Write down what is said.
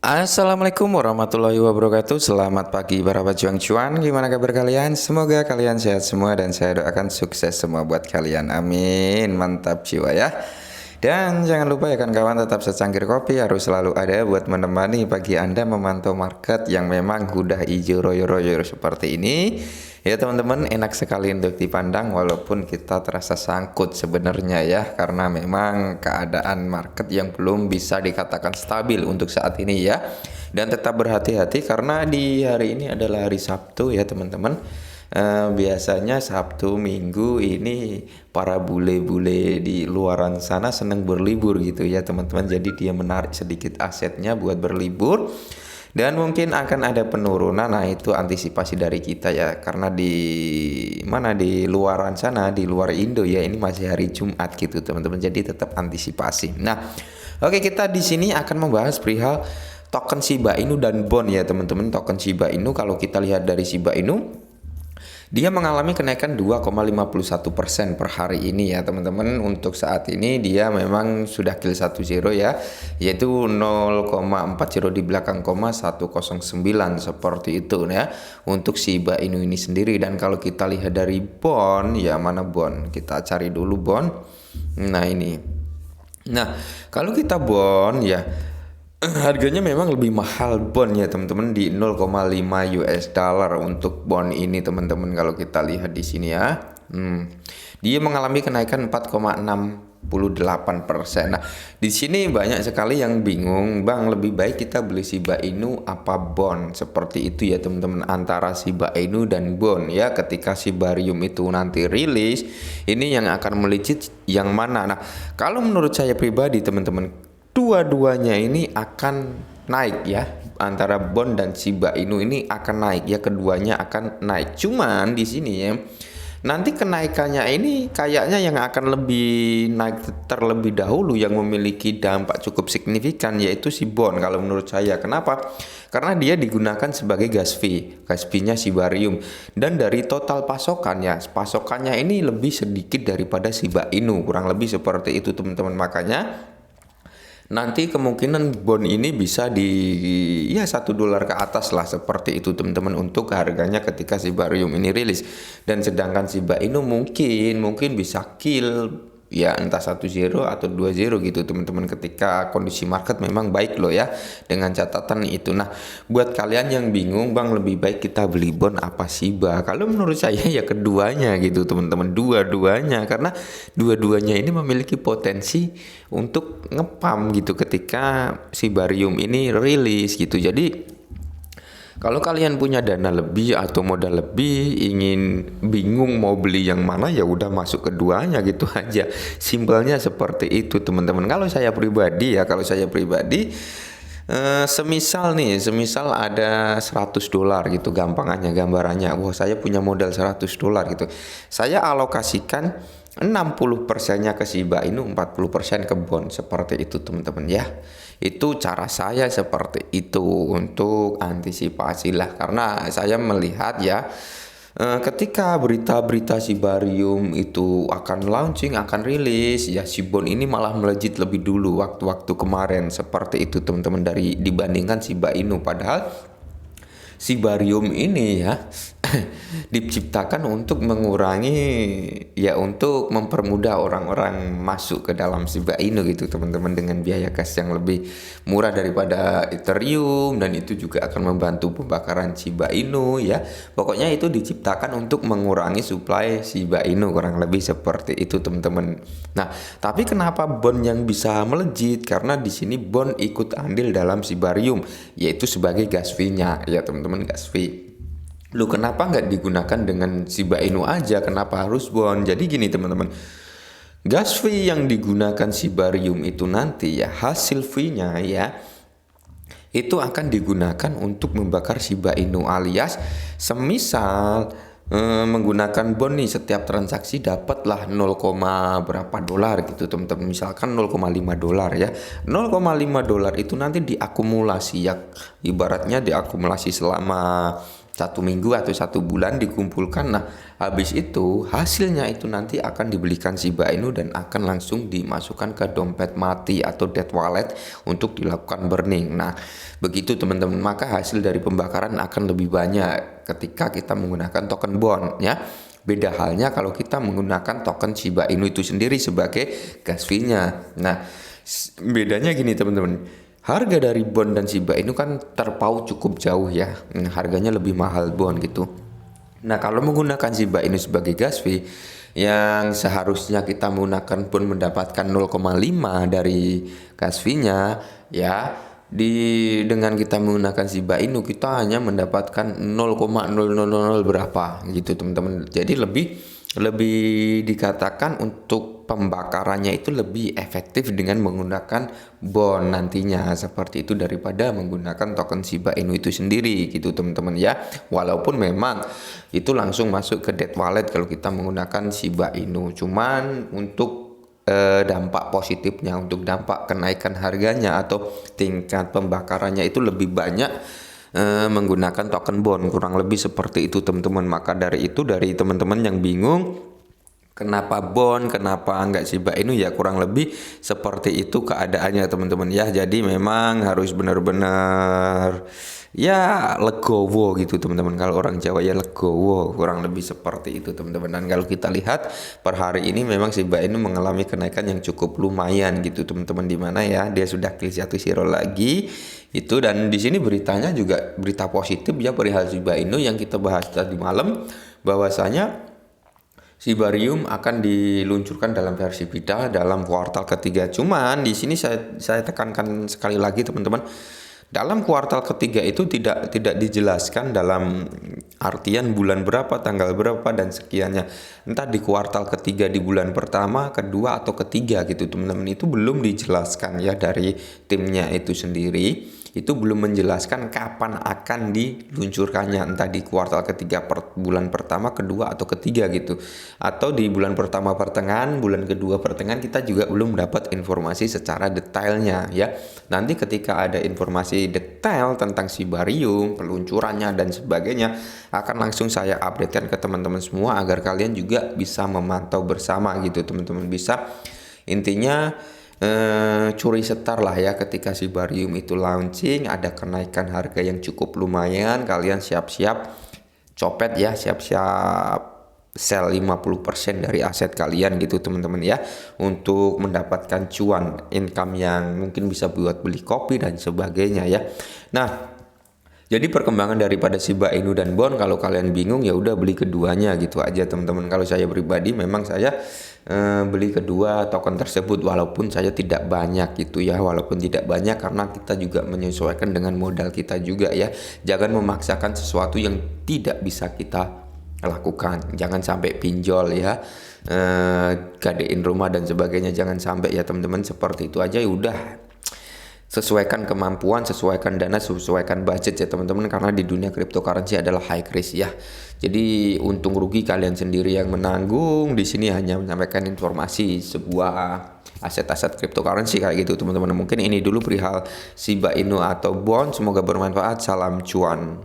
Assalamualaikum warahmatullahi wabarakatuh. Selamat pagi para pejuang cuan. Gimana kabar kalian? Semoga kalian sehat semua dan saya doakan sukses semua buat kalian. Amin. Mantap jiwa ya. Dan jangan lupa ya kawan tetap secangkir kopi harus selalu ada buat menemani pagi Anda memantau market yang memang udah hijau royo-royo seperti ini. Ya teman-teman, enak sekali untuk dipandang walaupun kita terasa sangkut sebenarnya ya, karena memang keadaan market yang belum bisa dikatakan stabil untuk saat ini ya. Dan tetap berhati-hati karena di hari ini adalah hari Sabtu ya teman-teman. Biasanya Sabtu Minggu ini para bule-bule di luaran sana senang berlibur gitu ya teman-teman. Jadi dia menarik sedikit asetnya buat berlibur. Dan mungkin akan ada penurunan. Nah, itu antisipasi dari kita ya. Karena di luaran sana, di luar Indo ya, ini masih hari Jumat gitu, teman-teman. Jadi tetap antisipasi. Nah, oke, kita di sini akan membahas perihal token Shiba Inu dan bond ya, teman-teman. Token Shiba Inu, kalau kita lihat dari Shiba Inu, dia mengalami kenaikan 2,51% per hari ini ya teman-teman. Untuk saat ini dia memang sudah kill 10 ya, yaitu 0,40 di belakang koma 109 seperti itu ya untuk Shiba Inu ini sendiri. Dan kalau kita lihat dari bond ya, mana bond? Kita cari dulu bond. Nah ini. Nah, kalau kita bond ya harganya memang lebih mahal bond ya teman-teman, di 0,5 US dollar untuk bond ini teman-teman. Kalau kita lihat di sini ya, dia mengalami kenaikan 4,68%. Nah, di sini banyak sekali yang bingung, Bang, lebih baik kita beli Shiba Inu apa bond? Seperti itu ya teman-teman, antara Shiba Inu dan bond ya. Ketika Shibarium itu nanti rilis, ini yang akan melejit yang mana? Nah, kalau menurut saya pribadi teman-teman, dua-duanya ini akan naik ya, antara bond dan Shiba Inu ini akan naik ya, keduanya akan naik. Cuman di sini ya, nanti kenaikannya ini kayaknya yang akan lebih naik terlebih dahulu, yang memiliki dampak cukup signifikan, yaitu si bond kalau menurut saya. Kenapa? Karena dia digunakan sebagai gas fee, gas fee-nya Shibarium. Dan dari total pasokannya, pasokannya ini lebih sedikit daripada Shiba Inu, kurang lebih seperti itu teman-teman. Makanya nanti kemungkinan bond ini bisa di ya $1 ke atas lah, seperti itu teman-teman untuk harganya ketika Shibarium ini rilis. Dan sedangkan Shiba Inu mungkin bisa kill ya, entah 1-0 atau 2-0 gitu teman-teman, ketika kondisi market memang baik loh ya, dengan catatan itu. Nah, buat kalian yang bingung, Bang, lebih baik kita beli bond apa Shiba? Kalau menurut saya ya keduanya gitu teman-teman, dua-duanya, karena dua-duanya ini memiliki potensi untuk ngepam gitu ketika Shibarium ini rilis gitu. Jadi kalau kalian punya dana lebih atau modal lebih, ingin bingung mau beli yang mana, ya udah masuk keduanya gitu aja. Simpelnya seperti itu teman-teman. Kalau saya pribadi ya, semisal ada $100 gitu, gampangannya gambarannya. Wah, saya punya modal $100 gitu. Saya alokasikan 60%-nya ke Shiba Inu, 40% ke bond, seperti itu teman-teman ya. Itu cara saya seperti itu untuk antisipasi lah, karena saya melihat ya, ketika berita-berita Shibarium itu akan launching, akan rilis ya, si bond ini malah melejit lebih dulu waktu-waktu kemarin, seperti itu teman-teman, dibandingkan Shiba Inu. Padahal Shibarium ini ya diciptakan untuk mengurangi ya, untuk mempermudah orang-orang masuk ke dalam Shiba Inu gitu teman-teman, dengan biaya gas yang lebih murah daripada Ethereum, dan itu juga akan membantu pembakaran Shiba Inu ya. Pokoknya itu diciptakan untuk mengurangi supply Shiba Inu, kurang lebih seperti itu teman-teman. Nah, tapi kenapa bond yang bisa melejit? Karena di sini bond ikut andil dalam Shibarium, yaitu sebagai gas fee-nya ya teman-teman, gas fee. Lu kenapa nggak digunakan dengan Shiba Inu aja? Kenapa harus bond? Jadi gini teman-teman, gas fee yang digunakan Shibarium itu nanti ya, hasil fee-nya ya, itu akan digunakan untuk membakar Shiba Inu, alias semisal menggunakan bond nih, setiap transaksi dapatlah 0, berapa dolar gitu teman-teman, misalkan $0,5 ya. $0,5 itu nanti diakumulasi ya, ibaratnya diakumulasi selama 1 minggu atau 1 bulan dikumpulkan. Nah, habis itu hasilnya itu nanti akan dibelikan Shiba Inu dan akan langsung dimasukkan ke dompet mati atau dead wallet untuk dilakukan burning. Nah, begitu teman-teman, maka hasil dari pembakaran akan lebih banyak ketika kita menggunakan token bond ya. Beda halnya kalau kita menggunakan token Shiba Inu itu sendiri sebagai gas fee-nya. Nah, bedanya gini teman-teman. Harga dari bond dan Shiba Inu kan terpaut cukup jauh ya. Harganya lebih mahal bond gitu. Nah, kalau menggunakan Shiba Inu sebagai gas fee yang seharusnya kita menggunakan pun mendapatkan 0,5 dari gas fee-nya ya, dengan kita menggunakan Shiba Inu kita hanya mendapatkan 0,0000 berapa gitu teman-teman. Jadi lebih dikatakan untuk pembakarannya itu lebih efektif dengan menggunakan bond nantinya seperti itu daripada menggunakan token Shiba Inu itu sendiri gitu teman-teman ya. Walaupun memang itu langsung masuk ke dead wallet kalau kita menggunakan Shiba Inu, cuman untuk dampak positifnya, untuk dampak kenaikan harganya atau tingkat pembakarannya itu lebih banyak menggunakan token bond, kurang lebih seperti itu teman-teman. Maka dari itu, dari teman-teman yang bingung kenapa bond, kenapa enggak Shiba Inu, ya kurang lebih seperti itu keadaannya teman-teman ya. Jadi memang harus benar-benar ya legowo gitu teman-teman. Kalau orang Jawa ya legowo, kurang lebih seperti itu teman-teman. Dan kalau kita lihat per hari ini memang Shiba Inu mengalami kenaikan yang cukup lumayan gitu teman-teman, di mana ya dia sudah klik 1 zero lagi itu. Dan di sini beritanya juga berita positif ya perihal Shiba Inu yang kita bahas tadi malam, bahwasanya Shibarium akan diluncurkan dalam versi beta dalam kuartal ketiga. Cuman di sini saya tekankan sekali lagi teman-teman, dalam kuartal ketiga itu tidak dijelaskan dalam artian bulan berapa, tanggal berapa dan sekiannya. Entah di kuartal ketiga di bulan pertama, kedua atau ketiga gitu teman-teman, itu belum dijelaskan ya dari timnya itu sendiri. Itu belum menjelaskan kapan akan diluncurkannya, entah di kuartal ketiga bulan pertama, kedua atau ketiga gitu, atau di bulan pertama pertengahan, bulan kedua pertengahan. Kita juga belum dapat informasi secara detailnya ya. Nanti ketika ada informasi detail tentang Shibarium, peluncurannya dan sebagainya, akan langsung saya updatekan ke teman-teman semua agar kalian juga bisa memantau bersama gitu teman-teman. Bisa intinya curi setar lah ya, ketika Shibarium itu launching ada kenaikan harga yang cukup lumayan, kalian siap-siap copet ya, siap-siap sell 50% dari aset kalian gitu teman-teman ya, untuk mendapatkan cuan income yang mungkin bisa buat beli kopi dan sebagainya ya. Nah, jadi perkembangan daripada Shiba Inu dan bond, kalau kalian bingung ya udah beli keduanya gitu aja teman-teman. Kalau saya pribadi memang saya beli kedua token tersebut, walaupun saya tidak banyak gitu ya, walaupun tidak banyak karena kita juga menyesuaikan dengan modal kita juga ya. Jangan memaksakan sesuatu yang tidak bisa kita lakukan, jangan sampai pinjol ya, gadein rumah dan sebagainya, jangan sampai ya teman-teman. Seperti itu aja ya udah, sesuaikan kemampuan, sesuaikan dana, sesuaikan budget ya teman-teman, karena di dunia cryptocurrency adalah high risk ya. Jadi untung rugi kalian sendiri yang menanggung. Di sini hanya menyampaikan informasi sebuah aset-aset cryptocurrency kayak gitu teman-teman. Mungkin ini dulu perihal Shiba Inu atau bond, semoga bermanfaat. Salam cuan.